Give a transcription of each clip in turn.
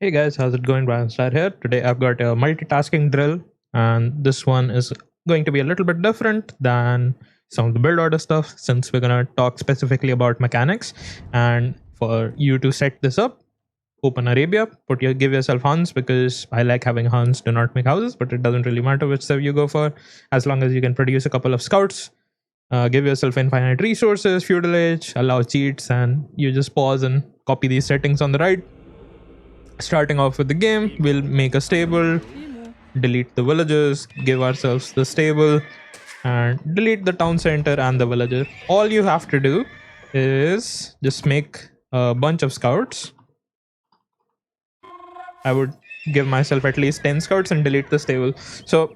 Hey guys, how's it going? Dragonstaraoe here. Today I've got a multitasking drill, and this one is going to be a little bit different than some of the build order stuff since we're gonna talk specifically about mechanics. And for you to set this up, open Arabia, give yourself Huns because I like having Huns do not make houses, but it doesn't really matter which serve you go for, as long as you can produce a couple of scouts. Give yourself infinite resources, feudal age, allow cheats, and you just pause and copy these settings on the right. Starting off with the game, we'll make a stable, delete the villagers, give ourselves the stable, and delete the town center and the villager. All you have to do is just make a bunch of scouts. I would give myself at least 10 scouts and delete the stable. So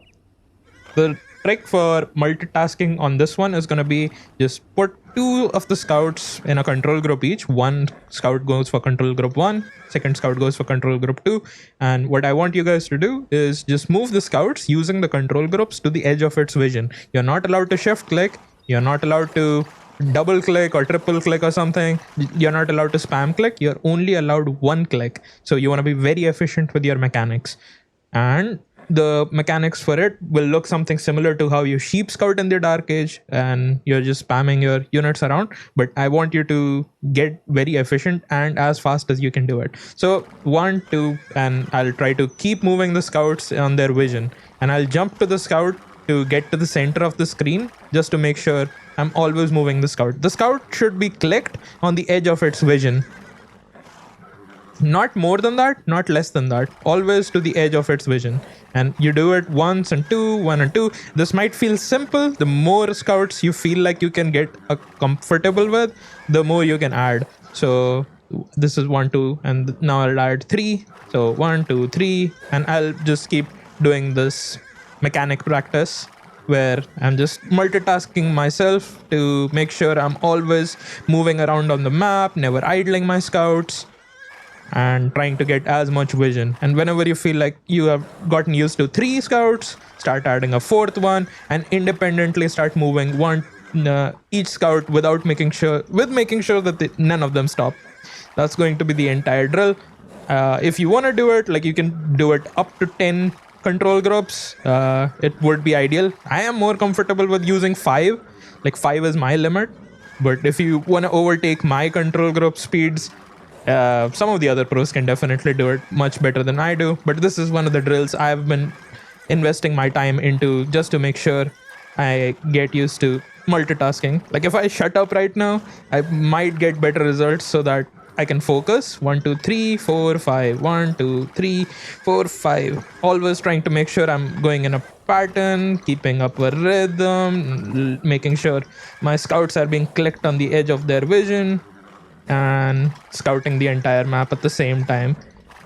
the trick for multitasking on this one is going to be just put 2 of the scouts in a control group each. One scout goes for control group 1, second scout goes for control group 2, and what I want you guys to do is just move the scouts using the control groups to the edge of its vision. You're not allowed to shift click, you're not allowed to double click or triple click or something, you're not allowed to spam click, you're only allowed 1 click. So you want to be very efficient with your mechanics, and the mechanics for it will look something similar to how you sheep scout in the Dark Age and you're just spamming your units around, but I want you to get very efficient and as fast as you can do it. So 1, 2, and I'll try to keep moving the scouts on their vision, and I'll jump to the scout to get to the center of the screen just to make sure I'm always moving the scout. The scout should be clicked on the edge of its vision. Not more than that, not less than that, always to the edge of its vision. And you do it once and 2, 1 and 2. This might feel simple. The more scouts you feel like you can get comfortable with, the more you can add. So this is 1, 2, and now I'll add 3. So 1, 2, 3, and I'll just keep doing this mechanic practice where I'm just multitasking myself to make sure I'm always moving around on the map, never idling my scouts, and trying to get as much vision. And whenever you feel like you have gotten used to 3 scouts, start adding a 4th one and independently start moving each scout without making sure that none of them stop. That's going to be the entire drill. If you want to do it, like, you can do it up to 10 control groups. It would be ideal. I am more comfortable with using 5. Like 5 is my limit, but if you want to overtake my control group speeds, some of the other pros can definitely do it much better than I do, but this is one of the drills I've been investing my time into just to make sure I get used to multitasking. Like, if I shut up right now, I might get better results so that I can focus. 1, 2, 3, 4, 5. 1, 2, 3, 4, 5. Always trying to make sure I'm going in a pattern, keeping up a rhythm, making sure my scouts are being clicked on the edge of their vision, and scouting the entire map at the same time.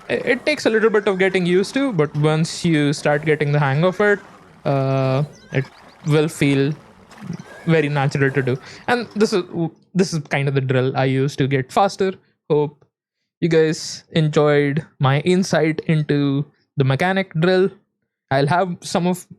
It takes a little bit of getting used to, but once you start getting the hang of it, it will feel very natural to do. And this is kind of the drill I use to get faster. Hope you guys enjoyed my insight into the mechanic drill. I'll have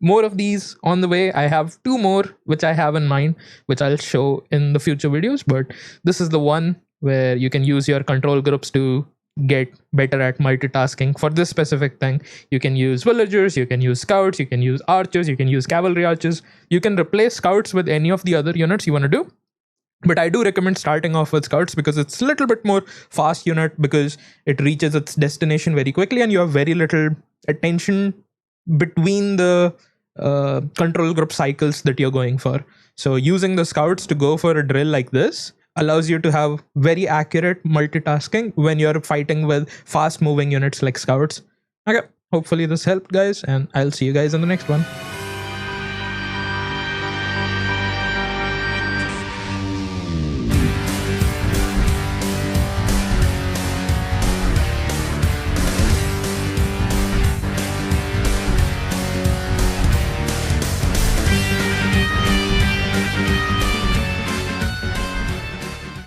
more of these on the way. I have 2 more which I have in mind, which I'll show in the future videos, but this is the one where you can use your control groups to get better at multitasking. For this specific thing, you can use villagers, you can use scouts, you can use archers, you can use cavalry archers. You can replace scouts with any of the other units you want to do, but I do recommend starting off with scouts because it's a little bit more fast unit, because it reaches its destination very quickly and you have very little attention between the control group cycles that you're going for. So using the scouts to go for a drill like this allows you to have very accurate multitasking when you're fighting with fast moving units like scouts. Okay, hopefully this helped, guys, and I'll see you guys in the next one.